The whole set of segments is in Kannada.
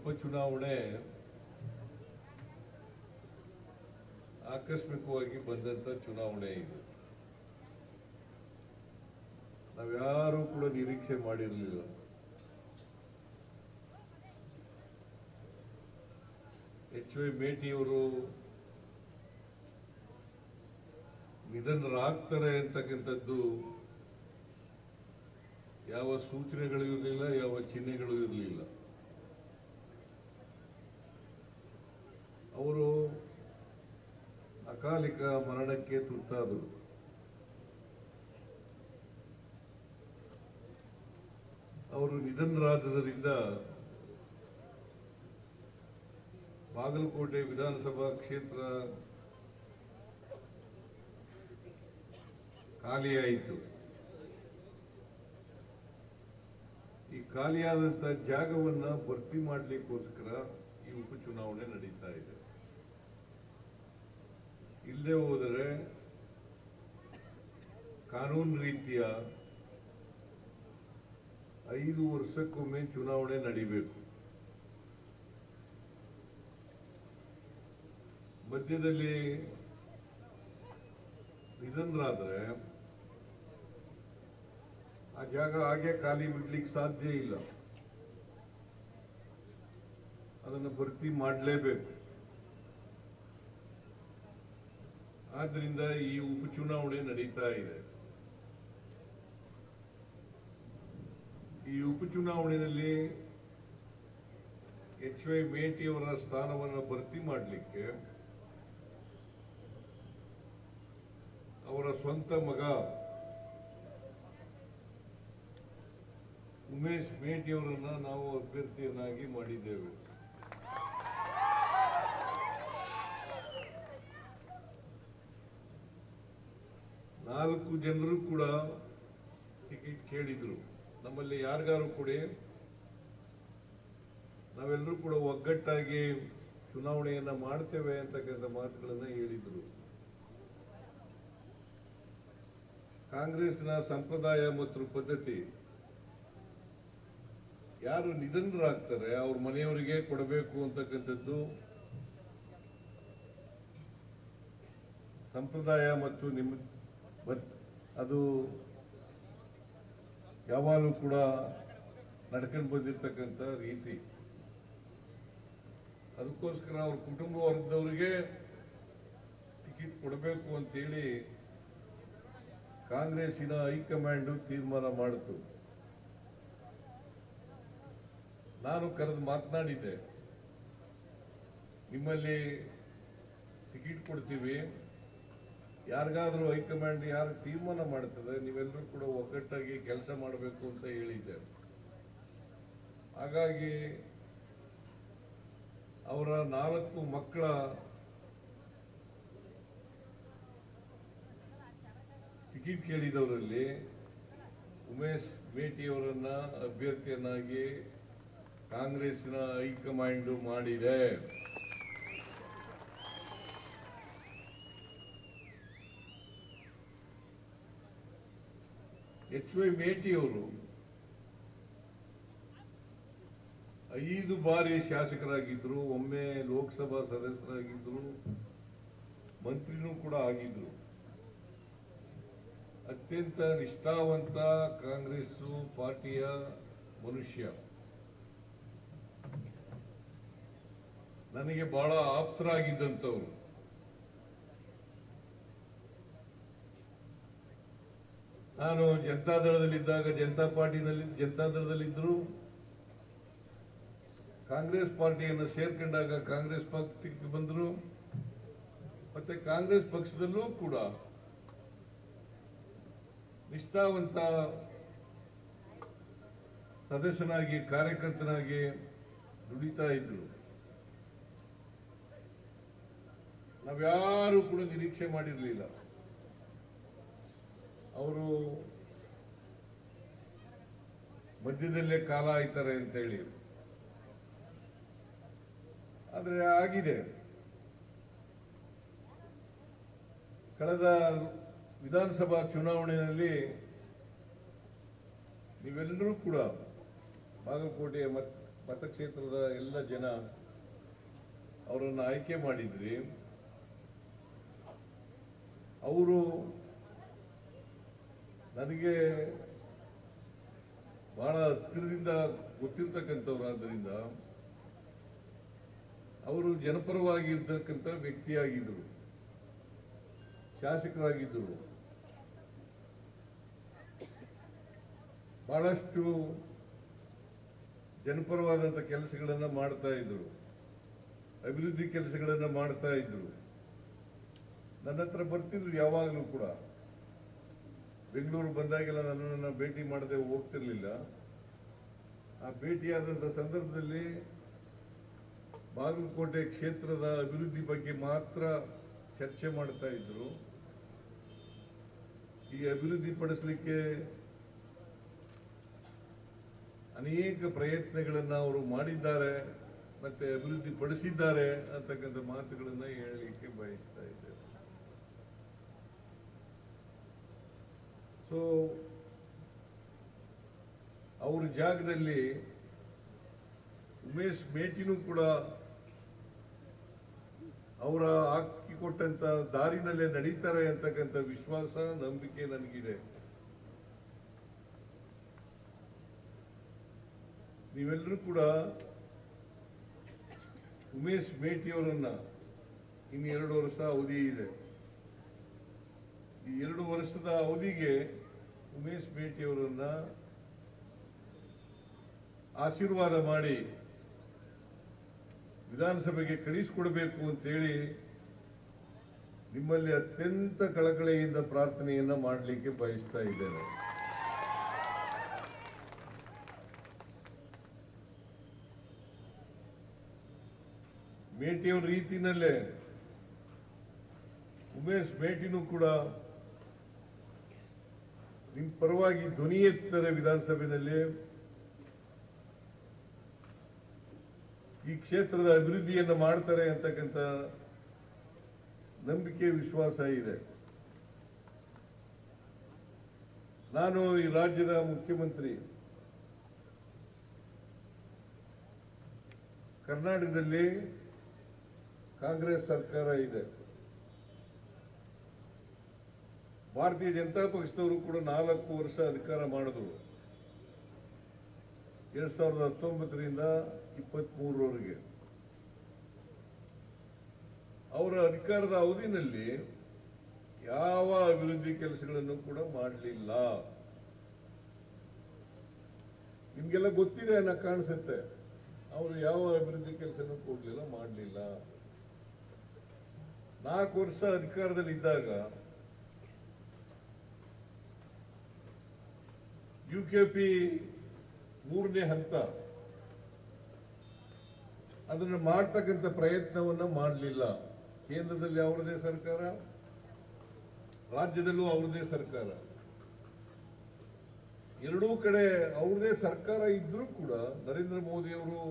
ಉಪಚುನಾವಣೆ ಆಕಸ್ಮಿಕವಾಗಿ ಬಂದಂತ ಚುನಾವಣೆ ಇದು. ನಾವ್ಯಾರೂ ಕೂಡ ನಿರೀಕ್ಷೆ ಮಾಡಿರಲಿಲ್ಲ. ಎಚ್.ವೈ. ಮೇಟಿಯವರು ನಿಧನರಾಗ್ತಾರೆ ಅಂತಕ್ಕಂಥದ್ದು ಯಾವ ಸೂಚನೆಗಳು ಇರಲಿಲ್ಲ, ಯಾವ ಚಿಹ್ನೆಗಳು ಇರಲಿಲ್ಲ. ಅವರು ಅಕಾಲಿಕ ಮರಣಕ್ಕೆ ತುತ್ತಾದರು. ಅವರು ನಿಧನರಾದರಿಂದ ಬಾಗಲಕೋಟೆ ವಿಧಾನಸಭಾ ಕ್ಷೇತ್ರ ಖಾಲಿಯಾಯಿತು. ಈ ಖಾಲಿಯಾದಂತ ಜಾಗವನ್ನ ಭರ್ತಿ ಮಾಡಲಿಕ್ಕೋಸ್ಕರ ಈ ಉಪಚುನಾವಣೆ ನಡೀತಾ ಇದೆ. ಇಲ್ಲೇ ಹೋದರೆ ಕಾನೂನು ರೀತಿಯ 5 ವರ್ಷಕ್ಕೊಮ್ಮೆ ಚುನಾವಣೆ ನಡೀಬೇಕು. ಮಧ್ಯದಲ್ಲಿ ನಿಧನರಾದರೆ ಆ ಜಾಗ ಹಾಗೆ ಖಾಲಿ ಬಿಡ್ಲಿಕ್ಕೆ ಸಾಧ್ಯ ಇಲ್ಲ, ಅದನ್ನು ಭರ್ತಿ ಮಾಡಲೇಬೇಕು. ಆದ್ದರಿಂದ ಈ ಉಪಚುನಾವಣೆ ನಡೀತಾ ಇದೆ. ಈ ಉಪಚುನಾವಣೆಯಲ್ಲಿ ಎಚ್.ವೈ. ಮೇಟಿಯವರ ಸ್ಥಾನವನ್ನು ಭರ್ತಿ ಮಾಡಲಿಕ್ಕೆ ಅವರ ಸ್ವಂತ ಮಗ ಉಮೇಶ್ ಮೇಟಿಯವರನ್ನ ನಾವು ಅಭ್ಯರ್ಥಿಯನ್ನಾಗಿ ಮಾಡಿದ್ದೇವೆ. ನಾಲ್ಕು ಜನರು ಕೂಡ ಟಿಕೆಟ್ ಕೇಳಿದ್ರು. ನಮ್ಮಲ್ಲಿ ಯಾರಿಗಾರು ಕೊಡಿ, ನಾವೆಲ್ಲರೂ ಕೂಡ ಒಗ್ಗಟ್ಟಾಗಿ ಚುನಾವಣೆಯನ್ನ ಮಾಡ್ತೇವೆ ಅಂತಕ್ಕಂಥ ಮಾತುಗಳನ್ನ ಹೇಳಿದ್ರು. ಕಾಂಗ್ರೆಸ್ನ ಸಂಪ್ರದಾಯ ಮತ್ತು ಪದ್ಧತಿ, ಯಾರು ನಿಧನರಾಗ್ತಾರೆ ಅವ್ರ ಮನೆಯವರಿಗೆ ಕೊಡಬೇಕು ಅಂತಕ್ಕಂಥದ್ದು ಸಂಪ್ರದಾಯ ಮತ್ತು ಅದು ಯಾವಾಗಲೂ ಕೂಡ ನಡ್ಕೊಂಡು ಬಂದಿರತಕ್ಕಂಥ ರೀತಿ. ಅದಕ್ಕೋಸ್ಕರ ಅವ್ರ ಕುಟುಂಬ ವರ್ಗದವರಿಗೆ ಟಿಕೆಟ್ ಕೊಡಬೇಕು ಅಂತೇಳಿ ಕಾಂಗ್ರೆಸ್ಸಿನ ಹೈಕಮಾಂಡ್ ತೀರ್ಮಾನ ಮಾಡಿತು. ನಾನು ಕರೆದು ಮಾತನಾಡಿದ್ದೆ, ನಿಮ್ಮಲ್ಲಿ ಟಿಕೆಟ್ ಕೊಡ್ತೀವಿ, ಯಾರಿಗಾದ್ರೂ ಹೈಕಮಾಂಡ್ ಯಾರು ತೀರ್ಮಾನ ಮಾಡ್ತದೆ ನೀವೆಲ್ಲರೂ ಕೂಡ ಒಗ್ಗಟ್ಟಾಗಿ ಕೆಲಸ ಮಾಡಬೇಕು ಅಂತ ಹೇಳಿದ್ದೆ. ಹಾಗಾಗಿ ಅವರ 4 ಮಕ್ಕಳ ಟಿಕೆಟ್ ಕೇಳಿದವರಲ್ಲಿ ಉಮೇಶ್ ಮೇಟಿಯವರನ್ನ ಅಭ್ಯರ್ಥಿಯನ್ನಾಗಿ ಕಾಂಗ್ರೆಸ್ಸಿನ ಹೈಕಮಾಂಡ್ ಮಾಡಿದೆ. ಎಚ್.ವೈ. ಮೇಟಿಯವರು 5 ಬಾರಿ ಶಾಸಕರಾಗಿದ್ರು, ಒಮ್ಮೆ ಲೋಕಸಭಾ ಸದಸ್ಯರಾಗಿದ್ರು, ಮಂತ್ರಿನೂ ಕೂಡ ಆಗಿದ್ರು. ಅತ್ಯಂತ ನಿಷ್ಠಾವಂತ ಕಾಂಗ್ರೆಸ್ ಪಾರ್ಟಿಯ ಮನುಷ್ಯ. ನನಗೆ ಬಹಳ ಆಪ್ತರಾಗಿದ್ದಂಥವ್ರು. ನಾನು ಜನತಾದಳದಲ್ಲಿದ್ದಾಗ ಜನತಾದಳದಲ್ಲಿದ್ದರು, ಕಾಂಗ್ರೆಸ್ ಪಾರ್ಟಿಯನ್ನು ಸೇರ್ಕೊಂಡಾಗ ಕಾಂಗ್ರೆಸ್ ಪಕ್ಷಕ್ಕೆ ಬಂದರು, ಮತ್ತೆ ಕಾಂಗ್ರೆಸ್ ಪಕ್ಷದಲ್ಲೂ ಕೂಡ ನಿಷ್ಠಾವಂತ ಸದಸ್ಯನಾಗಿ ಕಾರ್ಯಕರ್ತನಾಗಿ ದುಡಿತಾ ಇದ್ರು. ನಾವ್ಯಾರು ಕೂಡ ನಿರೀಕ್ಷೆ ಮಾಡಿರಲಿಲ್ಲ ಅವರು ಮಧ್ಯದಲ್ಲೇ ಕಾಲ ಆಯ್ತಾರೆ ಅಂತ ಹೇಳಿ. ಆದರೆ ಆಗಿದೆ. ಕಳೆದ ವಿಧಾನಸಭಾ ಚುನಾವಣೆಯಲ್ಲಿ ನೀವೆಲ್ಲರೂ ಕೂಡ ಬಾಗಲಕೋಟೆಯ ಮತಕ್ಷೇತ್ರದ ಎಲ್ಲ ಜನ ಅವರನ್ನು ಆಯ್ಕೆ ಮಾಡಿದ್ರಿ. ಅವರು ನನಗೆ ಬಹಳ ಹತ್ತಿರದಿಂದ ಗೊತ್ತಿರ್ತಕ್ಕಂಥವ್ರಾದ್ದರಿಂದ ಅವರು ಜನಪರವಾಗಿ ಇರ್ತಕ್ಕಂಥ ವ್ಯಕ್ತಿಯಾಗಿದ್ದರು, ಶಾಸಕರಾಗಿದ್ದರು. ಬಹಳಷ್ಟು ಜನಪರವಾದಂಥ ಕೆಲಸಗಳನ್ನು ಮಾಡ್ತಾ ಇದ್ರು, ಅಭಿವೃದ್ಧಿ ಕೆಲಸಗಳನ್ನು ಮಾಡ್ತಾ ಇದ್ರು. ನನ್ನ ಹತ್ರ ಬರ್ತಿದ್ರು ಯಾವಾಗಲೂ ಕೂಡ. ಬೆಂಗಳೂರು ಬಂದಾಗೆಲ್ಲ ನನ್ನನ್ನು ಭೇಟಿ ಮಾಡದೆ ಹೋಗ್ತಿರ್ಲಿಲ್ಲ. ಆ ಭೇಟಿಯಾದಂಥ ಸಂದರ್ಭದಲ್ಲಿ ಬಾಗಲಕೋಟೆ ಕ್ಷೇತ್ರದ ಅಭಿವೃದ್ಧಿ ಬಗ್ಗೆ ಮಾತ್ರ ಚರ್ಚೆ ಮಾಡ್ತಾ ಇದ್ರು. ಈ ಅಭಿವೃದ್ಧಿ ಪಡಿಸಲಿಕ್ಕೆ ಅನೇಕ ಪ್ರಯತ್ನಗಳನ್ನು ಅವರು ಮಾಡಿದ್ದಾರೆ, ಮತ್ತೆ ಅಭಿವೃದ್ಧಿ ಪಡಿಸಿದ್ದಾರೆ ಅಂತಕ್ಕಂಥ ಮಾತುಗಳನ್ನು ಹೇಳಲಿಕ್ಕೆ ಬಯಸ್ತಾ ಇದ್ದೇವೆ. ಸೊ ಅವ್ರ ಜಾಗದಲ್ಲಿ ಉಮೇಶ್ ಮೇಟಿನೂ ಕೂಡ ಅವರ ಹಾಕಿಕೊಟ್ಟಂತ ದಾರಿನಲ್ಲೇ ನಡೀತಾರೆ ಅಂತಕ್ಕಂಥ ವಿಶ್ವಾಸ, ನಂಬಿಕೆ ನನಗಿದೆ. ನೀವೆಲ್ಲರೂ ಕೂಡ ಉಮೇಶ್ ಮೇಟಿಯವರನ್ನ ಇನ್ನು 2 ವರ್ಷ ಅವಧಿ ಇದೆ. ಈ 2 ವರ್ಷದ ಅವಧಿಗೆ ಉಮೇಶ್ ಮೇಟಿಯವರನ್ನ ಆಶೀರ್ವಾದ ಮಾಡಿ ವಿಧಾನಸಭೆಗೆ ಕಳಿಸಿಕೊಡಬೇಕು ಅಂತೇಳಿ ನಿಮ್ಮಲ್ಲಿ ಅತ್ಯಂತ ಕಳಕಳಿಯಿಂದ ಪ್ರಾರ್ಥನೆಯನ್ನ ಮಾಡಲಿಕ್ಕೆ ಬಯಸ್ತಾ ಇದ್ದೇನೆ. ಮೇಟಿಯವರ ರೀತಿನಲ್ಲೇ ಉಮೇಶ್ ಮೇಟಿನೂ ಕೂಡ ನಿಮ್ಮ ಪರವಾಗಿ ಧ್ವನಿ ಎತ್ತಾರೆ ವಿಧಾನಸಭೆಯಲ್ಲಿ. ಈ ಕ್ಷೇತ್ರದ ಅಭಿವೃದ್ಧಿಯನ್ನು ಮಾಡ್ತಾರೆ ಅಂತಕ್ಕಂಥ ನಂಬಿಕೆ, ವಿಶ್ವಾಸ ಇದೆ. ನಾನು ಈ ರಾಜ್ಯದ ಮುಖ್ಯಮಂತ್ರಿ, ಕರ್ನಾಟಕದಲ್ಲಿ ಕಾಂಗ್ರೆಸ್ ಸರ್ಕಾರ ಇದೆ. ಭಾರತೀಯ ಜನತಾ ಪಕ್ಷದವರು ಕೂಡ 4 ವರ್ಷ ಅಧಿಕಾರ ಮಾಡಿದ್ರು. 2019ರಿಂದ 23ರವರೆಗೆ ಅವರ ಅಧಿಕಾರದ ಅವಧಿನಲ್ಲಿ ಯಾವ ಅಭಿವೃದ್ಧಿ ಕೆಲಸಗಳನ್ನು ಕೂಡ ಮಾಡಲಿಲ್ಲ. ನಿಮ್ಗೆಲ್ಲ ಗೊತ್ತಿದೆ ಅನ್ನೋ ಕಾಣಿಸುತ್ತೆ. ಅವರು ಯಾವ ಅಭಿವೃದ್ಧಿ ಕೆಲಸನೂ ಕೊಡ್ಲಿಲ್ಲ, ಮಾಡಲಿಲ್ಲ. 4 ವರ್ಷ ಅಧಿಕಾರದಲ್ಲಿ ಇದ್ದಾಗ ಯುಕೆಪಿ 3ನೇ ಹಂತ ಅದನ್ನು ಮಾಡ್ತಕ್ಕಂಥ ಪ್ರಯತ್ನವನ್ನ ಮಾಡಲಿಲ್ಲ. ಕೇಂದ್ರದಲ್ಲಿ ಅವರದೇ ಸರ್ಕಾರ, ರಾಜ್ಯದಲ್ಲೂ ಅವರದೇ ಸರ್ಕಾರ, ಎರಡೂ ಕಡೆ ಅವ್ರದೇ ಸರ್ಕಾರ ಇದ್ರೂ ಕೂಡ ನರೇಂದ್ರ ಮೋದಿ ಅವರು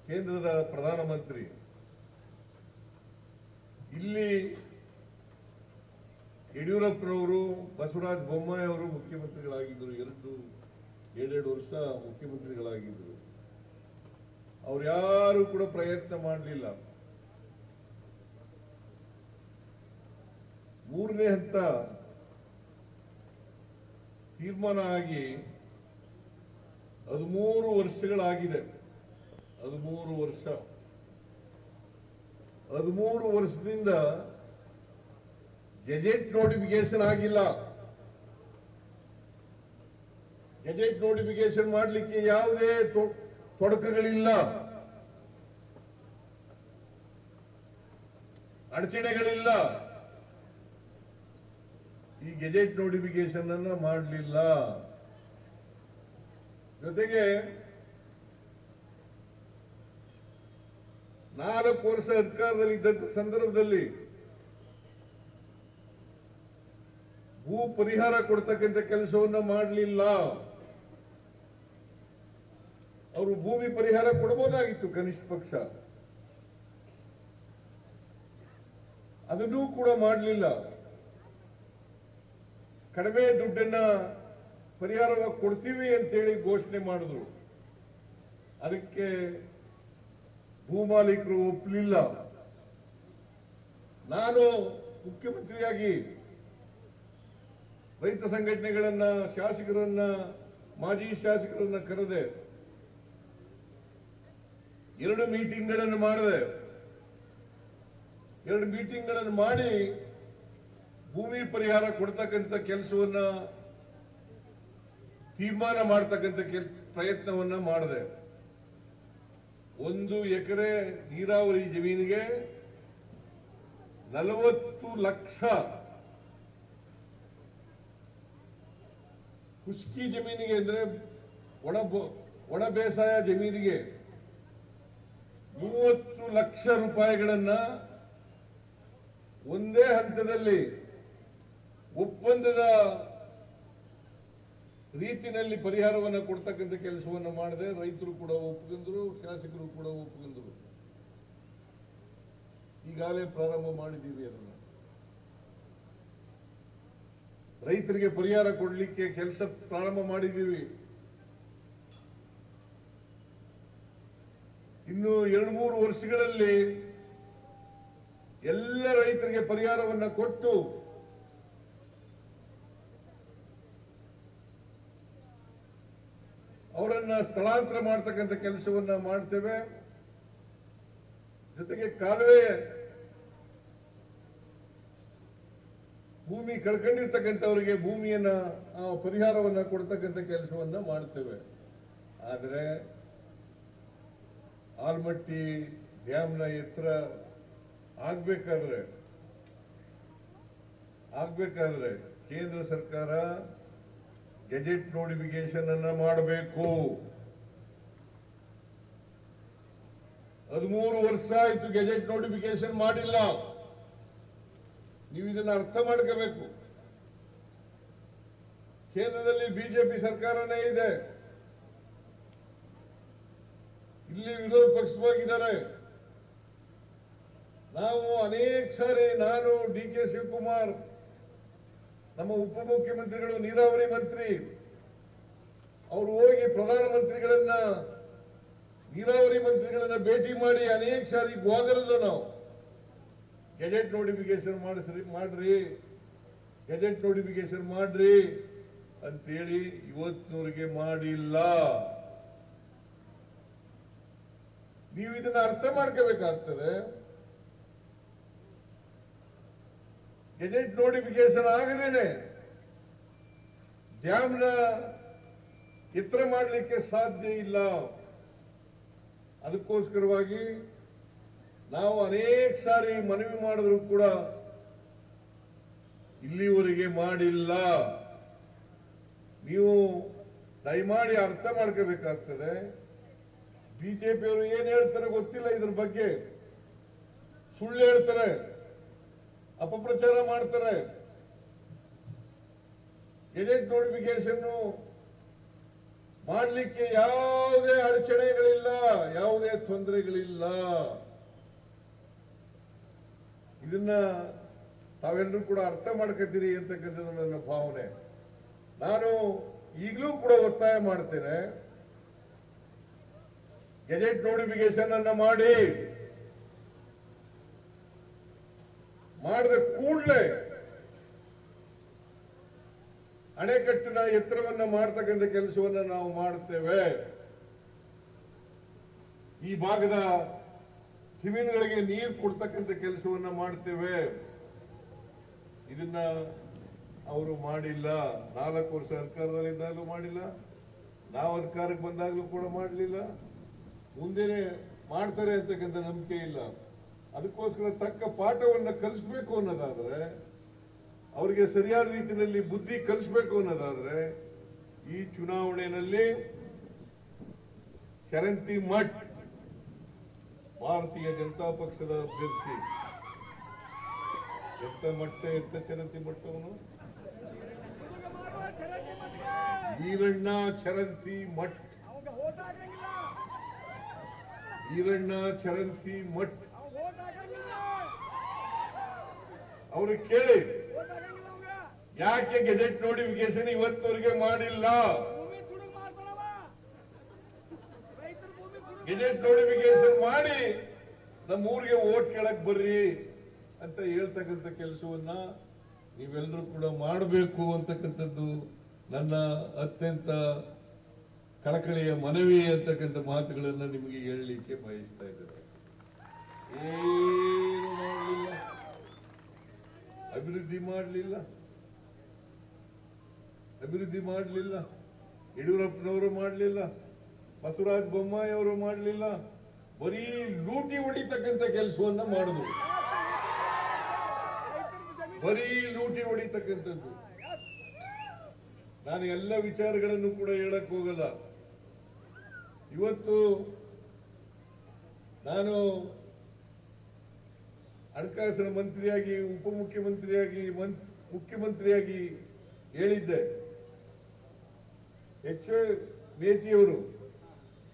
ಕೇಂದ್ರದ ಪ್ರಧಾನಮಂತ್ರಿ, ಇಲ್ಲಿ ಯಡಿಯೂರಪ್ಪನವರು, ಬಸವರಾಜ ಬೊಮ್ಮಾಯಿ ಅವರು ಮುಖ್ಯಮಂತ್ರಿಗಳಾಗಿದ್ದರು. 2 ವರ್ಷ ಮುಖ್ಯಮಂತ್ರಿಗಳಾಗಿದ್ದರು. ಅವ್ರು ಯಾರು ಕೂಡ ಪ್ರಯತ್ನ ಮಾಡಲಿಲ್ಲ. 3ನೇ ಹಂತ ತೀರ್ಮಾನ ಆಗಿ 13 ವರ್ಷಗಳಾಗಿದೆ. 13 ವರ್ಷ 13 ವರ್ಷದಿಂದ ಗೆಜೆಟ್ ನೋಟಿಫಿಕೇಶನ್ ಆಗಿಲ್ಲ. ಗೆಜೆಟ್ ನೋಟಿಫಿಕೇಶನ್ ಮಾಡಲಿಕ್ಕೆ ಯಾವುದೇ ತೊಡಕುಗಳಿಲ್ಲ, ಅಡಚಣೆಗಳಿಲ್ಲ. ಈ ಗೆಜೆಟ್ ನೋಟಿಫಿಕೇಶನ್ ಅನ್ನ ಮಾಡಲಿಲ್ಲ. ಜೊತೆಗೆ 4 ವರ್ಷ ಅಧಿಕಾರದಲ್ಲಿ ಇದ್ದಂತ ಸಂದರ್ಭದಲ್ಲಿ ಭೂ ಪರಿಹಾರ ಕೊಡ್ತಕ್ಕಂಥ ಕೆಲಸವನ್ನ ಮಾಡಲಿಲ್ಲ. ಅವರು ಭೂಮಿ ಪರಿಹಾರ ಕೊಡಬಹುದಾಗಿತ್ತು ಕನಿಷ್ಠ ಪಕ್ಷ, ಅದನ್ನೂ ಕೂಡ ಮಾಡಲಿಲ್ಲ. ಕಡಿಮೆ ದುಡ್ಡನ್ನ ಪರಿಹಾರವಾಗಿ ಕೊಡ್ತೀವಿ ಅಂತೇಳಿ ಘೋಷಣೆ ಮಾಡಿದ್ರು. ಅದಕ್ಕೆ ಭೂಮಾಲೀಕರು ಒಪ್ಪಲಿಲ್ಲ. ನಾನು ಮುಖ್ಯಮಂತ್ರಿಯಾಗಿ ರೈತ ಸಂಘಟನೆಗಳನ್ನ, ಶಾಸಕರನ್ನ, ಮಾಜಿ ಶಾಸಕರನ್ನ ಕರೆದೆ, 2 ಮೀಟಿಂಗ್ಗಳನ್ನು ಮಾಡಿದೆ. 2 ಮೀಟಿಂಗ್ಗಳನ್ನು ಮಾಡಿ ಭೂಮಿ ಪರಿಹಾರ ಕೊಡ್ತಕ್ಕಂಥ ಕೆಲಸವನ್ನ ತೀರ್ಮಾನ ಮಾಡ್ತಕ್ಕಂಥ ಪ್ರಯತ್ನವನ್ನ ಮಾಡಿದೆ. 1 ಎಕರೆ ನೀರಾವರಿ ಜಮೀನಿಗೆ 40 ಲಕ್ಷ, ಖುಷ್ಕಿ ಜಮೀನಿಗೆ ಅಂದ್ರೆ ಒಣ ಬೇಸಾಯ ಜಮೀನಿಗೆ 30 ಲಕ್ಷ ರೂಪಾಯಿಗಳನ್ನ ಒಂದೇ ಹಂತದಲ್ಲಿ ಒಪ್ಪಂದದ ರೀತಿಯಲ್ಲಿ ಪರಿಹಾರವನ್ನು ಕೊಡ್ತಕ್ಕಂಥ ಕೆಲಸವನ್ನು ಮಾಡಿದೆ. ರೈತರು ಕೂಡ ಒಪ್ಪಿಕೊಂಡ್ರು, ಶಾಸಕರು ಕೂಡ ಒಪ್ಪಿಕೊಂಡ್ರು. ಈಗಾಗಲೇ ಪ್ರಾರಂಭ ಮಾಡಿದ್ದೀವಿ. ಅದನ್ನು ರೈತರಿಗೆ ಪರಿಹಾರ ಕೊಡಲಿಕ್ಕೆ ಕೆಲಸ ಪ್ರಾರಂಭ ಮಾಡಿದ್ದೀವಿ. ಇನ್ನು 2-3 ವರ್ಷಗಳಲ್ಲಿ ಎಲ್ಲ ರೈತರಿಗೆ ಪರಿಹಾರವನ್ನು ಕೊಟ್ಟು ಅವರನ್ನ ಸ್ಥಳಾಂತರ ಮಾಡತಕ್ಕಂಥ ಕೆಲಸವನ್ನ ಮಾಡ್ತೇವೆ. ಜೊತೆಗೆ ಕಾಲುವೆ ಭೂಮಿ ಕಳ್ಕೊಂಡಿರ್ತಕ್ಕಂಥವರಿಗೆ ಭೂಮಿಯನ್ನ ಪರಿಹಾರವನ್ನ ಕೊಡ್ತಕ್ಕಂಥ ಕೆಲಸವನ್ನ ಮಾಡ್ತೇವೆ. ಆದರೆ ಆಲ್ಮಟ್ಟಿ ಡ್ಯಾಮ್ನ ಎತ್ತರ ಆಗ್ಬೇಕಾದ್ರೆ ಕೇಂದ್ರ ಸರ್ಕಾರ ಗೆಜೆಟ್ ನೋಟಿಫಿಕೇಶನ್ ಅನ್ನ ಮಾಡಬೇಕು. 13 ವರ್ಷ ಆಯ್ತು ಗೆಜೆಟ್ ನೋಟಿಫಿಕೇಶನ್ ಮಾಡಿಲ್ಲ. ನೀವು ಇದನ್ನ ಅರ್ಥ ಮಾಡ್ಕೋಬೇಕು. ಕೇಂದ್ರದಲ್ಲಿ ಬಿಜೆಪಿ ಸರ್ಕಾರನೇ ಇದೆ, ಇಲ್ಲಿ ವಿರೋಧ ಪಕ್ಷವಾಗಿದ್ದಾರೆ. ನಾವು ಅನೇಕ ಸಾರಿ, ನಾನು ಡಿ.ಕೆ. ಶಿವಕುಮಾರ್, ನಮ್ಮ ಉಪಮುಖ್ಯಮಂತ್ರಿಗಳು, ನೀರಾವರಿ ಮಂತ್ರಿ, ಅವರು ಹೋಗಿ ಪ್ರಧಾನಮಂತ್ರಿಗಳನ್ನ, ನೀರಾವರಿ ಮಂತ್ರಿಗಳನ್ನ ಭೇಟಿ ಮಾಡಿ ಅನೇಕ ಸಾರಿ ಹೋಗಲ್ದು. ನಾವು ಗೆಜೆಟ್ ನೋಟಿಫಿಕೇಶನ್ ಮಾಡ್ರಿ, ಗೆಜೆಟ್ ನೋಟಿಫಿಕೇಶನ್ ಮಾಡ್ರಿ ಅಂತೇಳಿ ಇವತ್ತಿನವರೆಗೆ ಮಾಡಿಲ್ಲ. ನೀವು ಇದನ್ನ ಅರ್ಥ ಮಾಡ್ಕೋಬೇಕಾಗ್ತದೆ. ಗೆಜೆಟ್ ನೋಟಿಫಿಕೇಶನ್ ಆಗದೇನೆ ಡ್ಯಾಮ್ನ ಎತ್ತರ ಮಾಡಲಿಕ್ಕೆ ಸಾಧ್ಯ ಇಲ್ಲ. ಅದಕ್ಕೋಸ್ಕರವಾಗಿ ನಾವು ಅನೇಕ ಸಾರಿ ಮನವಿ ಮಾಡಿದ್ರು ಕೂಡ ಇಲ್ಲಿವರೆಗೆ ಮಾಡಿಲ್ಲ. ನೀವು ದಯಮಾಡಿ ಅರ್ಥ ಮಾಡ್ಕೋಬೇಕಾಗ್ತದೆ. ಬಿಜೆಪಿಯವರು ಏನ್ ಹೇಳ್ತಾರೆ ಗೊತ್ತಿಲ್ಲ, ಇದ್ರ ಬಗ್ಗೆ ಸುಳ್ಳು ಹೇಳ್ತಾರೆ, ಅಪಪ್ರಚಾರ ಮಾಡ್ತಾರೆ. ಗೆಜೆಟ್ ನೋಟಿಫಿಕೇಶನ್ ಮಾಡಲಿಕ್ಕೆ ಯಾವುದೇ ಅಡಚಣೆಗಳಿಲ್ಲ, ಯಾವುದೇ ತೊಂದರೆಗಳಿಲ್ಲ. ಇದನ್ನ ತಾವೆಲ್ಲರೂ ಕೂಡ ಅರ್ಥ ಮಾಡ್ಕೊತೀರಿ ಅಂತಕ್ಕಂಥದ್ದು ನನ್ನ ಭಾವನೆ. ನಾನು ಈಗಲೂ ಕೂಡ ಒತ್ತಾಯ ಮಾಡ್ತೇನೆ, ಗೆಜೆಟ್ ನೋಟಿಫಿಕೇಶನ್ ಅನ್ನ ಮಾಡಿದ ಕೂಡಲೇ ಅಣೆಕಟ್ಟಿನ ಎತ್ತರವನ್ನ ಮಾಡತಕ್ಕಂಥ ಕೆಲಸವನ್ನ ನಾವು ಮಾಡುತ್ತೇವೆ. ಈ ಭಾಗದ ಜಮೀನುಗಳಿಗೆ ನೀರು ಕೊಡ್ತಕ್ಕಂಥ ಕೆಲಸವನ್ನ ಮಾಡ್ತೇವೆ. ಇದನ್ನ ಅವರು ಮಾಡಿಲ್ಲ. 4 ವರ್ಷ ಸರ್ಕಾರದಲ್ಲಿದ್ದಾಗಲೂ ಮಾಡಿಲ್ಲ, ನಾವು ಅಧಿಕಾರಕ್ಕೆ ಬಂದಾಗಲೂ ಕೂಡ ಮಾಡಲಿಲ್ಲ, ಮುಂದೆನೆ ಮಾಡ್ತಾರೆ ಅಂತಕ್ಕಂಥ ನಂಬಿಕೆ ಇಲ್ಲ. ಅದಕ್ಕೋಸ್ಕರ ತಕ್ಕ ಪಾಠವನ್ನು ಕಲಿಸಬೇಕು ಅನ್ನೋದಾದ್ರೆ, ಅವರಿಗೆ ಸರಿಯಾದ ರೀತಿಯಲ್ಲಿ ಬುದ್ಧಿ ಕಲಿಸಬೇಕು ಅನ್ನೋದಾದ್ರೆ, ಈ ಚುನಾವಣೆಯಲ್ಲಿ ಚರಂತಿ ಮಠ್ ಭಾರತೀಯ ಜನತಾ ಪಕ್ಷದ ಅಭ್ಯರ್ಥಿ, ಎತ್ತ ಚರಂತಿ ಮಠ್ ಅವನು ಈರಣ್ಣ ಚರಂತಿ ಮಠ್, ಈರಣ್ಣ ಚರಂತಿ ಮಠ್ ಅವ್ರಿಗೆ ಕೇಳಿ, ಯಾಕೆ ಗೆಜೆಟ್ ನೋಟಿಫಿಕೇಶನ್ ಇವತ್ತವರೆಗೆ ಮಾಡಿಲ್ಲ? ಗೆಜೆಟ್ ನೋಟಿಫಿಕೇಶನ್ ಮಾಡಿ ನಮ್ಮೂರಿಗೆ ಓಟ್ ಕೇಳಕ್ ಬರ್ರಿ ಅಂತ ಹೇಳ್ತಕ್ಕಂಥ ಕೆಲಸವನ್ನ ನೀವೆಲ್ಲರೂ ಕೂಡ ಮಾಡಬೇಕು ಅಂತಕ್ಕಂಥದ್ದು ನನ್ನ ಅತ್ಯಂತ ಕಳಕಳಿಯ ಮನವಿ ಅಂತಕ್ಕಂಥ ಮಾತುಗಳನ್ನ ನಿಮಗೆ ಹೇಳಲಿಕ್ಕೆ ಬಯಸ್ತಾ ಇದ್ದಾರೆ. ಏನು ಮಾಡಲಿಲ್ಲ, ಅಭಿವೃದ್ಧಿ ಮಾಡಲಿಲ್ಲ, ಯಡಿಯೂರಪ್ಪನವರು ಮಾಡಲಿಲ್ಲ, ಬಸವರಾಜ ಬೊಮ್ಮಾಯಿ ಅವರು ಮಾಡಲಿಲ್ಲ, ಬರೀ ಲೂಟಿ ಹೊಡಿತಕ್ಕಂಥ ಕೆಲಸವನ್ನ ಮಾಡಿದ್ರು. ಬರೀ ಲೂಟಿ ಹೊಡಿತಕ್ಕಂಥದ್ದು. ನಾನು ಎಲ್ಲ ವಿಚಾರಗಳನ್ನು ಕೂಡ ಹೇಳಕ್ ಹೋಗಲ್ಲ. ಇವತ್ತು ನಾನು ಹಣಕಾಸಿನ ಮಂತ್ರಿಯಾಗಿ, ಉಪಮುಖ್ಯಮಂತ್ರಿಯಾಗಿ, ಮುಖ್ಯಮಂತ್ರಿಯಾಗಿ ಹೇಳಿದ್ದೆ. ಎಚ್ ಮೇಟಿಯವರು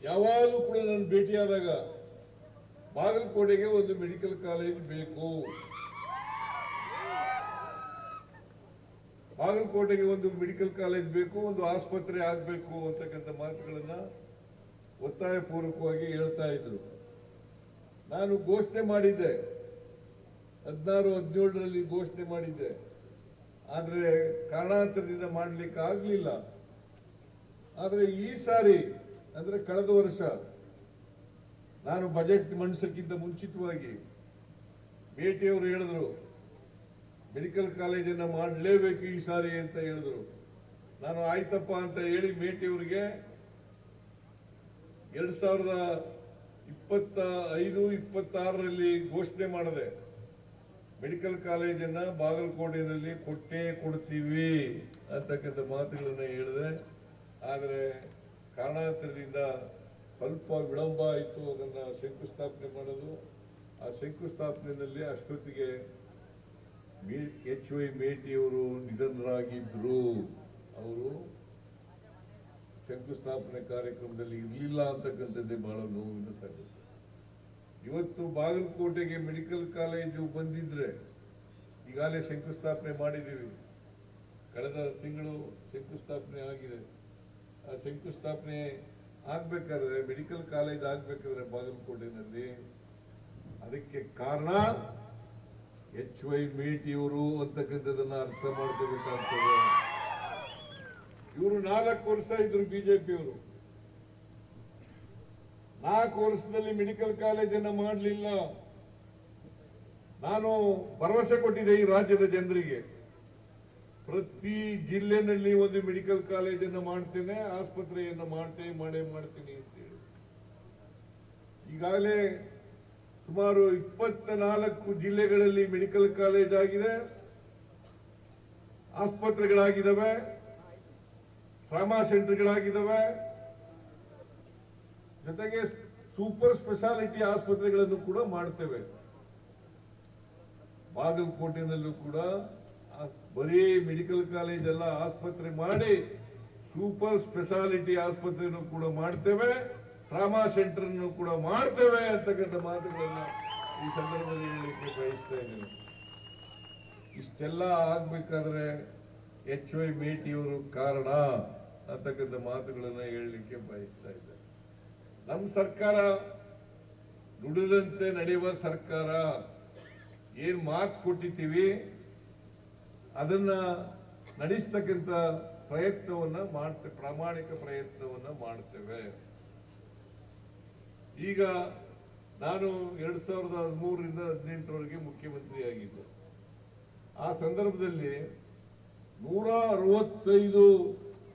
ಯಾವಾಗಲೂ ಕೂಡ ನಾನು ಭೇಟಿಯಾದಾಗ ಬಾಗಲಕೋಟೆಗೆ ಒಂದು ಮೆಡಿಕಲ್ ಕಾಲೇಜ್ ಬೇಕು, ಬಾಗಲಕೋಟೆಗೆ ಒಂದು ಮೆಡಿಕಲ್ ಕಾಲೇಜ್ ಬೇಕು, ಒಂದು ಆಸ್ಪತ್ರೆ ಆಗಬೇಕು ಅಂತಕ್ಕಂಥ ಮಾತುಗಳನ್ನ ಒತ್ತಾಯ ಪೂರ್ವಕವಾಗಿ ಹೇಳ್ತಾ ಇದ್ರು. ನಾನು ಘೋಷಣೆ ಮಾಡಿದ್ದೆ, 16-17ರಲ್ಲಿ ಘೋಷಣೆ ಮಾಡಿದ್ದೆ. ಆದ್ರೆ ಕಾರಣಾಂತರದಿಂದ ಮಾಡ್ಲಿಕ್ಕೆ ಆಗ್ಲಿಲ್ಲ. ಆದ್ರೆ ಈ ಸಾರಿ ಅಂದ್ರೆ ಕಳೆದ ವರ್ಷ ನಾನು ಬಜೆಟ್ ಮಂಡಿಸಕ್ಕಿಂತ ಮುಂಚಿತವಾಗಿ ಮೇಟಿಯವರು ಹೇಳಿದ್ರು, ಮೆಡಿಕಲ್ ಕಾಲೇಜನ್ನ ಮಾಡಲೇಬೇಕು ಈ ಸಾರಿ ಅಂತ ಹೇಳಿದ್ರು. ನಾನು ಆಯ್ತಪ್ಪ ಅಂತ ಹೇಳಿ ಮೇಟಿಯವರಿಗೆ 2025-26ರಲ್ಲಿ ಘೋಷಣೆ ಮಾಡಿದೆ. ಮೆಡಿಕಲ್ ಕಾಲೇಜನ್ನ ಬಾಗಲಕೋಟೆಯಲ್ಲಿ ಕೊಟ್ಟೇ ಕೊಡ್ತೀವಿ ಅಂತಕ್ಕಂಥ ಮಾತುಗಳನ್ನ ಹೇಳಿದೆ. ಆದರೆ ಕಾರಣಾಂತರದಿಂದ ಸ್ವಲ್ಪ ವಿಳಂಬ ಆಯಿತು ಅದನ್ನ ಶಂಕುಸ್ಥಾಪನೆ ಮಾಡೋದು. ಆ ಶಂಕುಸ್ಥಾಪನೆಯಲ್ಲಿ ಅಷ್ಟೊತ್ತಿಗೆ HY ಮೇಟಿಯವರು ನಿಧನರಾಗಿದ್ರು. ಅವರು ಶಂಕುಸ್ಥಾಪನೆ ಕಾರ್ಯಕ್ರಮದಲ್ಲಿ ಇರಲಿಲ್ಲ ಅಂತಕ್ಕಂಥದ್ದೇ ಬಹಳ ನೋವಿನ ಸಂಗತಿ. ಇವತ್ತು ಬಾಗಲಕೋಟೆಗೆ ಮೆಡಿಕಲ್ ಕಾಲೇಜು ಬಂದಿದ್ರೆ ಈಗಾಗಲೇ ಶಂಕುಸ್ಥಾಪನೆ ಮಾಡಿದ್ದೀವಿ. ಕಳೆದ ತಿಂಗಳು ಶಂಕುಸ್ಥಾಪನೆ ಆಗಿದೆ. ಆ ಶಂಕುಸ್ಥಾಪನೆ ಆಗ್ಬೇಕಾದ್ರೆ, ಮೆಡಿಕಲ್ ಕಾಲೇಜ್ ಆಗ್ಬೇಕಾದ್ರೆ ಬಾಗಲಕೋಟೆನಲ್ಲಿ ಅದಕ್ಕೆ ಕಾರಣ HY ಮೇಟಿಯವರು ಅಂತಕ್ಕಂಥದನ್ನ ಅರ್ಥ ಮಾಡ್ಕೋಬೇಕಾಗ್ತದೆ. ಇವರು 4 ವರ್ಷ ಇದ್ರು ಬಿಜೆಪಿಯವರು. 4 ವರ್ಷದಲ್ಲಿ ಮೆಡಿಕಲ್ ಕಾಲೇಜನ್ನ ಮಾಡಲಿಲ್ಲ. ನಾನು ಭರವಸೆ ಕೊಟ್ಟಿದ್ದೆ ಈ ರಾಜ್ಯದ ಜನರಿಗೆ, ಪ್ರತಿ ಜಿಲ್ಲೆನಲ್ಲಿ ಒಂದು ಮೆಡಿಕಲ್ ಕಾಲೇಜನ್ನ ಮಾಡ್ತೇನೆ, ಆಸ್ಪತ್ರೆಯನ್ನ ಮಾಡೇ ಮಾಡ್ತೀನಿ ಅಂತೇಳಿ. ಈಗಾಗಲೇ ಸುಮಾರು 24 ಜಿಲ್ಲೆಗಳಲ್ಲಿ ಮೆಡಿಕಲ್ ಕಾಲೇಜ್ ಆಗಿದೆ, ಆಸ್ಪತ್ರೆಗಳಾಗಿದ್ದಾವೆ, ಟ್ರಾಮಾ ಸೆಂಟರ್ಗಳಾಗಿದ್ದಾವೆ, ಜೊತೆಗೆ ಸೂಪರ್ ಸ್ಪೆಷಾಲಿಟಿ ಆಸ್ಪತ್ರೆಗಳನ್ನು ಕೂಡ ಮಾಡ್ತೇವೆ. ಬಾಗಲಕೋಟೆನಲ್ಲೂ ಕೂಡ ಬರೀ ಮೆಡಿಕಲ್ ಕಾಲೇಜ್ ಎಲ್ಲ ಆಸ್ಪತ್ರೆ ಮಾಡಿ ಸೂಪರ್ ಸ್ಪೆಷಾಲಿಟಿ ಆಸ್ಪತ್ರೆಯನ್ನು ಕೂಡ ಮಾಡ್ತೇವೆ, ಟ್ರಾಮಾ ಸೆಂಟರ್ ಕೂಡ ಮಾಡ್ತೇವೆ ಅಂತಕ್ಕಂಥ ಮಾತುಗಳನ್ನ ಈ ಸಂದರ್ಭದಲ್ಲಿ ಹೇಳಲಿಕ್ಕೆ ಬಯಸ್ತಾ ಇದ್ದೇನೆ. ಇಷ್ಟೆಲ್ಲ ಆಗ್ಬೇಕಾದ್ರೆ HY ಮೇಟಿಯವರು ಕಾರಣ ಅಂತಕ್ಕಂಥ ಮಾತುಗಳನ್ನ ಹೇಳಲಿಕ್ಕೆ ಬಯಸ್ತಾ ಇದ್ದಾರೆ. ನಮ್ಮ ಸರ್ಕಾರ ನುಡಿದಂತೆ ನಡೆಯುವ ಸರ್ಕಾರ. ಏನ್ ಮಾತು ಕೊಟ್ಟಿದ್ದೀವಿ ಅದನ್ನ ನಡೆಸ್ತಕ್ಕಂಥ ಪ್ರಯತ್ನವನ್ನ ಮಾಡ್ತೇವೆ, ಪ್ರಾಮಾಣಿಕ ಪ್ರಯತ್ನವನ್ನ ಮಾಡ್ತೇವೆ. ಈಗ ನಾನು 2013ರಿಂದ 2018ರವರೆಗೆ ಮುಖ್ಯಮಂತ್ರಿಯಾಗಿದ್ದೆ. ಆ ಸಂದರ್ಭದಲ್ಲಿ 165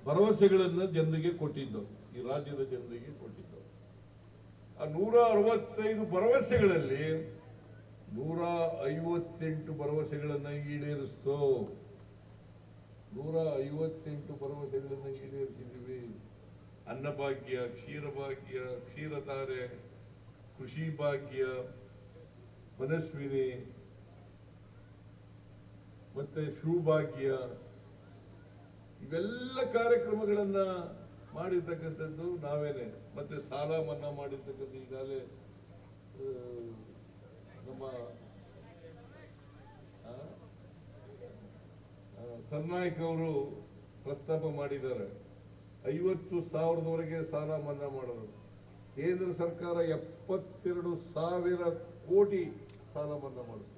ಭರವಸೆಗಳನ್ನ ಜನರಿಗೆ ಕೊಟ್ಟಿದ್ದು, ಈ ರಾಜ್ಯದ ಜನರಿಗೆ ಕೊಟ್ಟಿದ್ದು. ಆ 165 ಭರವಸೆಗಳಲ್ಲಿ 158 ಭರವಸೆಗಳನ್ನ ಈಡೇರಿಸ್ತೋ. 158 ಭರವಸೆಗಳನ್ನ ಈಡೇರಿಸಿದ್ದೀವಿ. ಅನ್ನಭಾಗ್ಯ, ಕ್ಷೀರಭಾಗ್ಯ, ಕ್ಷೀರಧಾರೆ, ಕೃಷಿ ಭಾಗ್ಯ, ಮನಸ್ವಿನಿ, ಮತ್ತೆ ಸೌಭಾಗ್ಯ, ಇವೆಲ್ಲ ಕಾರ್ಯಕ್ರಮಗಳನ್ನ ಮಾಡಿರ್ತಕ್ಕಂಥದ್ದು ನಾವೇನೆ. ಮತ್ತೆ ಸಾಲ ಮನ್ನಾ ಮಾಡಿರ್ತಕ್ಕಂಥ ಈಗಾಗಲೇ ನಮ್ಮ ಸರ್ನಾಯ್ಕ್ ಅವರು ಪ್ರಸ್ತಾಪ ಮಾಡಿದ್ದಾರೆ. 50,000ವರೆಗೆ ಸಾಲ ಮನ್ನಾ ಮಾಡೋದು. ಕೇಂದ್ರ ಸರ್ಕಾರ 72,000 ಕೋಟಿ ಸಾಲ ಮನ್ನಾ ಮಾಡುತ್ತೆ.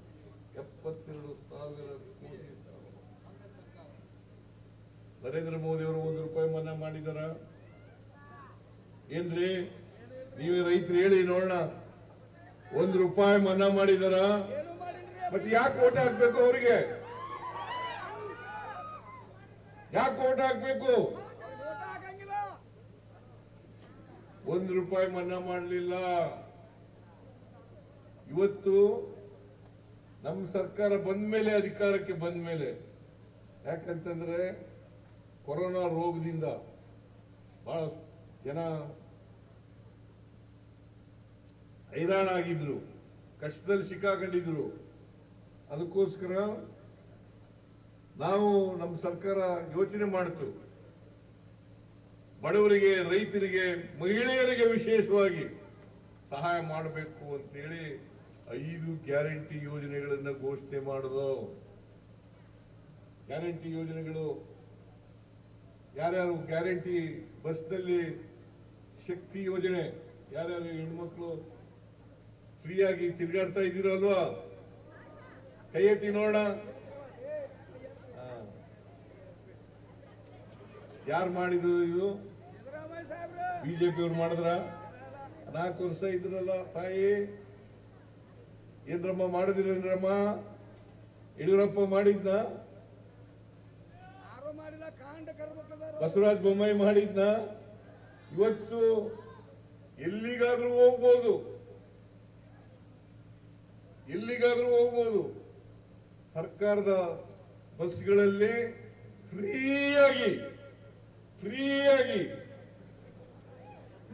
72,000 ಕೋಟಿ ಸಾಲ. ನರೇಂದ್ರ ಮೋದಿ ಅವರು ₹1 ಮನ್ನಾ ಮಾಡಿದಾರ ಏನ್ರಿ? ನೀವೇ ರೈತರು ಹೇಳಿ ನೋಡೋಣ. ₹1 ಮನ್ನಾ ಮಾಡಿದಾರ? ಮತ್ತೆ ಯಾಕೆ ಓಟ್ ಹಾಕ್ಬೇಕು ಅವರಿಗೆ? ಯಾಕೆ ಓಟ್ ಹಾಕ್ಬೇಕು? ₹1 ಮನ್ನಾ ಮಾಡಲಿಲ್ಲ. ಇವತ್ತು ನಮ್ಮ ಸರ್ಕಾರ ಬಂದ ಮೇಲೆ, ಅಧಿಕಾರಕ್ಕೆ ಬಂದ ಮೇಲೆ, ಯಾಕಂತಂದ್ರೆ ಕೊರೋನಾ ರೋಗದಿಂದ ಬಹಳ ಜನ ಹೈರಾಣಾಗಿದ್ರು, ಕಷ್ಟದಲ್ಲಿ ಸಿಕ್ಕಾಕೊಂಡಿದ್ರು. ಅದಕ್ಕೋಸ್ಕರ ನಾವು ನಮ್ಮ ಸರ್ಕಾರ ಯೋಚನೆ ಮಾಡಿತು, ಬಡವರಿಗೆ, ರೈತರಿಗೆ, ಮಹಿಳೆಯರಿಗೆ ವಿಶೇಷವಾಗಿ ಸಹಾಯ ಮಾಡಬೇಕು ಅಂತೇಳಿ 5 ಗ್ಯಾರಂಟಿ ಯೋಜನೆಗಳನ್ನು ಘೋಷಣೆ ಮಾಡಿದೋ. ಗ್ಯಾರಂಟಿ ಯೋಜನೆಗಳು ಯಾರ್ಯಾರು? ಗ್ಯಾರಂಟಿ ಬಸ್ನಲ್ಲಿ ಶಕ್ತಿ ಯೋಜನೆ, ಯಾರ್ಯಾರು ಹೆಣ್ಮಕ್ಳು ಫ್ರೀಯಾಗಿ ತಿರುಗಾಡ್ತಾ ಇದ್ದೀರಲ್ವಾ? ಕೈ ಎತ್ತಿ ನೋಡೋಣ. ಯಾರು ಮಾಡಿದ್ರು ಇದು? ಬಿಜೆಪಿ ಅವ್ರು ಮಾಡಿದ್ರ? 4 ವರ್ಷ ಇದ್ರಲ್ಲ ತಾಯಿ. ಏನ್ರಮ್ಮ ಮಾಡಿದ್ರೇನ್ರಮ್ಮ? ಯಡಿಯೂರಪ್ಪ ಮಾಡಿದ್ನ? ಬಸವರಾಜ ಬೊಮ್ಮಾಯಿ ಮಾಡಿದ್ನ? ಇವತ್ತು ಎಲ್ಲಿಗಾದ್ರೂ ಹೋಗ್ಬೋದು, ಎಲ್ಲಿಗಾದ್ರೂ ಸರ್ಕಾರದ ಬಸ್ಗಳಲ್ಲಿ ಫ್ರೀಯಾಗಿ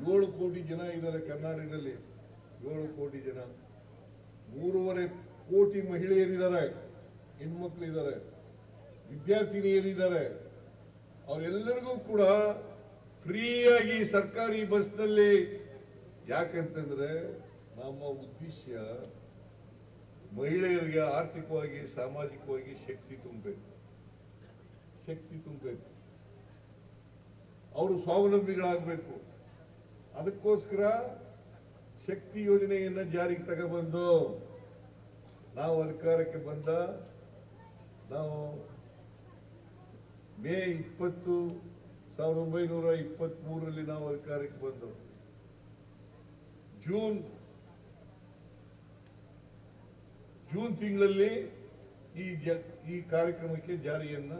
7 ಕೋಟಿ ಜನ ಇದ್ದಾರೆ ಕರ್ನಾಟಕದಲ್ಲಿ. 7 ಕೋಟಿ ಜನ, 3.5 ಕೋಟಿ ಮಹಿಳೆಯರಿದ್ದಾರೆ, ಹೆಣ್ಮಕ್ಳು ಇದ್ದಾರೆ, ವಿದ್ಯಾರ್ಥಿನಿಯರಿದ್ದಾರೆ. ಅವರೆಲ್ಲರಿಗೂ ಕೂಡ ಫ್ರೀಯಾಗಿ ಸರ್ಕಾರಿ ಬಸ್ನಲ್ಲಿ. ಯಾಕಂತಂದ್ರೆ ನಮ್ಮ ಉದ್ದೇಶ ಮಹಿಳೆಯರಿಗೆ ಆರ್ಥಿಕವಾಗಿ, ಸಾಮಾಜಿಕವಾಗಿ ಶಕ್ತಿ ತುಂಬಬೇಕು. ಅವರು ಸ್ವಾವಲಂಬಿಗಳಾಗಬೇಕು. ಅದಕ್ಕೋಸ್ಕರ ಶಕ್ತಿ ಯೋಜನೆಯನ್ನ ಜಾರಿಗೆ ತಗೊಬಂದು ನಾವು ಅಧಿಕಾರಕ್ಕೆ ಬಂದ ನಾವು ಮೇ 20, 1923ರಲ್ಲಿ ನಾವು ಅಧಿಕಾರಕ್ಕೆ ಬಂದು ಜೂನ್ ತಿಂಗಳಲ್ಲಿ ಈ ಕಾರ್ಯಕ್ರಮಕ್ಕೆ ಜಾರಿಯನ್ನ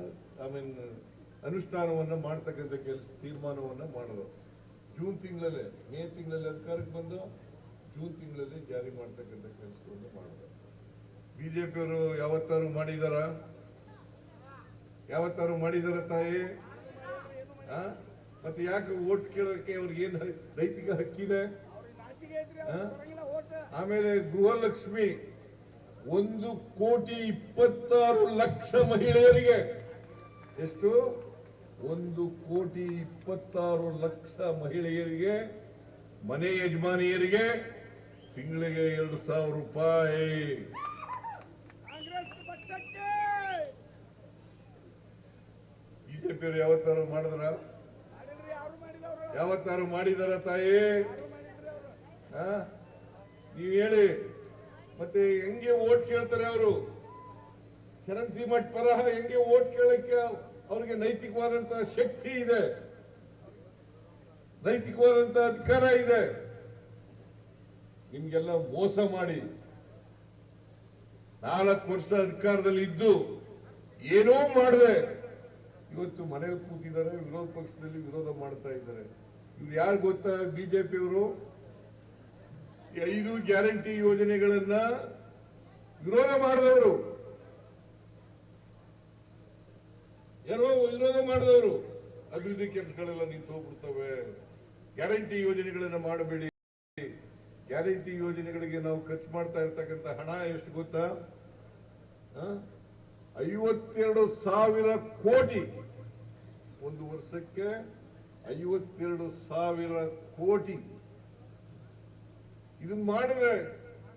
ಅನುಷ್ಠಾನವನ್ನ ಮಾಡ್ತಕ್ಕಂಥ ತೀರ್ಮಾನವನ್ನ ಮಾಡಿದ್ರು. ಜೂನ್ ತಿಂಗಳಲ್ಲೇ, ಮೇ ತಿಂಗಳಲ್ಲಿ ಅಧಿಕಾರಕ್ಕೆ ಬಂದು ಜೂನ್ ತಿಂಗಳಲ್ಲಿ ಜಾರಿ ಮಾಡ್ತಕ್ಕಂಥ ಕೆಲಸವನ್ನು ಮಾಡಿದ್ರು. ಬಿಜೆಪಿಯವರು ಯಾವತ್ತಾರು ಮಾಡಿದಾರ ತಾಯಿ? ಮತ್ತೆ ಯಾಕೆ ಓಟ್ ಕೇಳೋಕೆ ಅವ್ರಿಗೆ ಏನು ನೈತಿಕ ಹಕ್ಕಿದೆ? ಆಮೇಲೆ ಗೃಹಲಕ್ಷ್ಮಿ 1,26,00,000 ಮಹಿಳೆಯರಿಗೆ. ಎಷ್ಟು? 1,26,00,000 ಮಹಿಳೆಯರಿಗೆ, ಮನೆ ಯಜಮಾನಿಯರಿಗೆ ತಿಂಗಳಿಗೆ ₹2,000. ಬಿಜೆಪಿಯವರು ಯಾವತ್ತಾರು ಮಾಡಿದಾರ ತಾಯಿ? ನೀವು ಹೇಳಿ. ಮತ್ತೆ ಹೆಂಗೆ ಓಟ್ ಕೇಳ್ತಾರೆ ಅವರು? ಶರಣ್ ಮಠ್ ಪರ ಹೆಂಗೆ ಓಟ್ ಕೇಳಕ್ಕೆ ಅವ್ರಿಗೆ ನೈತಿಕವಾದಂತಹ ಶಕ್ತಿ ಇದೆ, ನೈತಿಕವಾದಂತಹ ಅಧಿಕಾರ ಇದೆ. ನಿಮ್ಗೆಲ್ಲ ಮೋಸ ಮಾಡಿ 4 ವರ್ಷ ಅಧಿಕಾರದಲ್ಲಿ ಇದ್ದು ಏನೋ ಮಾಡದೆ ಇವತ್ತು ಮನೇಲಿ ಕೂತಿದ್ದಾರೆ, ವಿರೋಧ ಪಕ್ಷದಲ್ಲಿ ವಿರೋಧ ಮಾಡ್ತಾ ಇದ್ದಾರೆ. ಇವ್ರು ಯಾರು ಗೊತ್ತಾ? ಬಿಜೆಪಿಯವರು 5 ಗ್ಯಾರಂಟಿ ಯೋಜನೆಗಳನ್ನ ವಿರೋಧ ಮಾಡಿದವರು, ವಿರೋಧ ಮಾಡಿದವರು. ಅಭಿವೃದ್ಧಿ ಕೆಲಸಗಳೆಲ್ಲ ನಿಂತು ಹೋಗ್ಬಿಡ್ತವೆ. ಗ್ಯಾರಂಟಿ ಯೋಜನೆಗಳನ್ನ ಮಾಡಬೇಡಿ. ಗ್ಯಾರಂಟಿ ಯೋಜನೆಗಳಿಗೆ ನಾವು ಖರ್ಚು ಮಾಡ್ತಾ ಇರ್ತಕ್ಕಂಥ ಹಣ ಎಷ್ಟು ಗೊತ್ತಾ? 52,000 ಕೋಟಿ. ಒಂದು ವರ್ಷಕ್ಕೆ 52,000 ಕೋಟಿ. ಇದನ್ನ ಮಾಡಿದ್ರೆ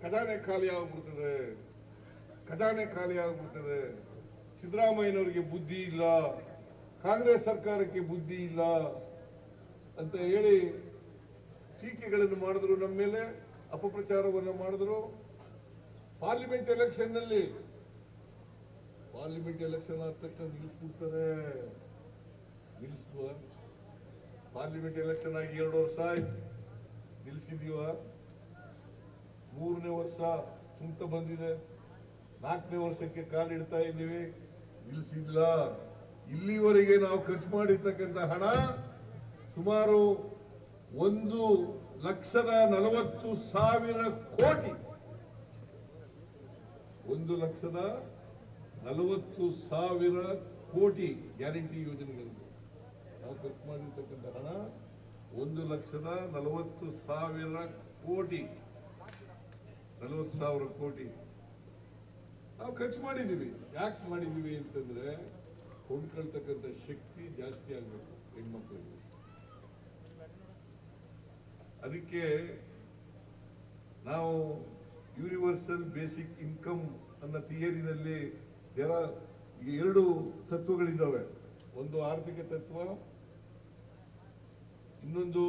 ಖಜಾನೆ ಖಾಲಿ ಆಗ್ಬಿಡ್ತದೆ. ಸಿದ್ದರಾಮಯ್ಯನವರಿಗೆ ಬುದ್ಧಿ ಇಲ್ಲ, ಕಾಂಗ್ರೆಸ್ ಸರ್ಕಾರಕ್ಕೆ ಬುದ್ಧಿ ಇಲ್ಲ ಅಂತ ಹೇಳಿ ಟೀಕೆಗಳನ್ನು ಮಾಡಿದ್ರು, ನಮ್ಮ ಮೇಲೆ ಅಪಪ್ರಚಾರವನ್ನು ಮಾಡಿದ್ರು. ಪಾರ್ಲಿಮೆಂಟ್ ಎಲೆಕ್ಷನ್ ನಲ್ಲಿ ಪಾರ್ಲಿಮೆಂಟ್ ಎಲೆಕ್ಷನ್ ಆದ ತಕ್ಷಣ ನಿಲ್ಲಿಸ್ಬಿಡ್ತಾರೆ. ನಿಲ್ಲಿಸುವ ಪಾರ್ಲಿಮೆಂಟ್ ಎಲೆಕ್ಷನ್ ಆಗಿ 2 ವರ್ಷ ಆಯ್ತು, ನಿಲ್ಲಿಸಿದೀವ. 3ನೇ ವರ್ಷ ಸುಂತ ಬಂದಿದೆ, 4ನೇ ವರ್ಷಕ್ಕೆ ಕಾಲಿಡ್ತಾ ಇದ್ದೀವಿ, ನಿಲ್ಲಿಸಿಲ್ಲ. ಇಲ್ಲಿವರೆಗೆ ನಾವು ಖರ್ಚು ಮಾಡಿರ್ತಕ್ಕಂಥ ಹಣ ಸುಮಾರು 1,40,000 ಕೋಟಿ. 1,40,000 ಕೋಟಿ ಗ್ಯಾರಂಟಿ ಯೋಜನೆಗಳಿಗೆ ನಾವು ಖರ್ಚು ಮಾಡಿರ್ತಕ್ಕಂಥ ಹಣ 1,40,000 ಕೋಟಿ. 40,000 ಕೋಟಿ ನಾವು ಖರ್ಚು ಮಾಡಿದ್ದೀವಿ. ಯಾಕೆ ಮಾಡಿದ್ದೀವಿ ಅಂತಂದ್ರೆ ಕೊಂಡ್ಕೊಳ್ತಕ್ಕಂಥ ಶಕ್ತಿ ಜಾಸ್ತಿ ಆಗಬೇಕು ಹೆಣ್ಮಕ್ಳಿಗೆ. ಅದಕ್ಕೆ ನಾವು ಯೂನಿವರ್ಸಲ್ ಬೇಸಿಕ್ ಇನ್ಕಮ್ ಅನ್ನೋ ಥಿಯರಿನಲ್ಲಿ 2 ತತ್ವಗಳಿದ್ದಾವೆ. ಒಂದು ಆರ್ಥಿಕ ತತ್ವ, ಇನ್ನೊಂದು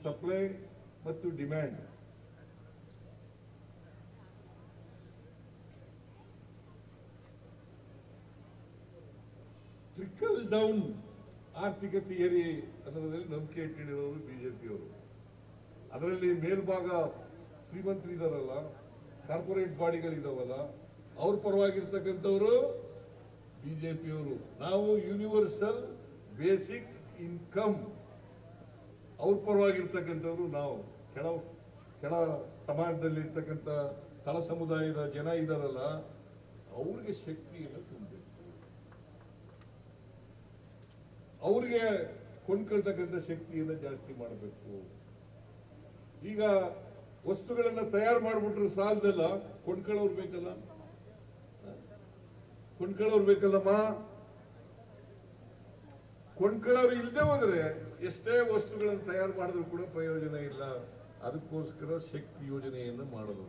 ಸಪ್ಲೈ ಮತ್ತು ಡಿಮ್ಯಾಂಡ್. ಟ್ರಿಕಲ್ ಡೌನ್ ಆರ್ಥಿಕ ಥಿಯರಿ ಅನ್ನೋದ್ರಲ್ಲಿ ನಂಬಿಕೆ ಇಟ್ಟಿರೋರು ಬಿಜೆಪಿಯವರು. ಅದರಲ್ಲಿ ಮೇಲ್ಭಾಗ ಶ್ರೀಮಂತರಿದಾರಲ್ಲ, ಕಾರ್ಪೊರೇಟ್ ಬಾಡಿಗಳಿದಾವಲ್ಲ, ಅವ್ರ ಪರವಾಗಿರ್ತಕ್ಕಂಥವ್ರು ಬಿಜೆಪಿಯವರು. ನಾವು ಯೂನಿವರ್ಸಲ್ ಬೇಸಿಕ್ ಇನ್ಕಮ್ ಅವ್ರ ಪರವಾಗಿರ್ತಕ್ಕಂಥವ್ರು. ನಾವು ಕೆಳ ಸಮಾಜದಲ್ಲಿ ಇರ್ತಕ್ಕಂಥ ತಳ ಸಮುದಾಯದ ಜನ ಇದಾರಲ್ಲ, ಅವ್ರಿಗೆ ಶಕ್ತಿಯನ್ನು ತುಂಬಬೇಕು, ಅವ್ರಿಗೆ ಕೊಂಡ್ಕೊಳ್ತಕ್ಕಂಥ ಶಕ್ತಿಯನ್ನು ಜಾಸ್ತಿ ಮಾಡಬೇಕು. ಈಗ ವಸ್ತುಗಳನ್ನ ತಯಾರು ಮಾಡಿಬಿಟ್ರೆ ಸಾಲದಲ್ಲ, ಕೊಂಡ್ಕೊಳ್ಳೋರು ಬೇಕಲ್ಲ, ಕೊಂಡ್ಕೊಳ್ಳೋರು ಬೇಕಲ್ಲಮ್ಮ. ಕೊಂಡ್ಕೊಳ್ಳೋರು ಇಲ್ಲದೆ ಹೋದ್ರೆ ಎಷ್ಟೇ ವಸ್ತುಗಳನ್ನು ತಯಾರು ಮಾಡಿದ್ರು ಕೂಡ ಪ್ರಯೋಜನ ಇಲ್ಲ. ಅದಕ್ಕೋಸ್ಕರ ಶಕ್ತಿ ಯೋಜನೆಯನ್ನು ಮಾಡೋದು.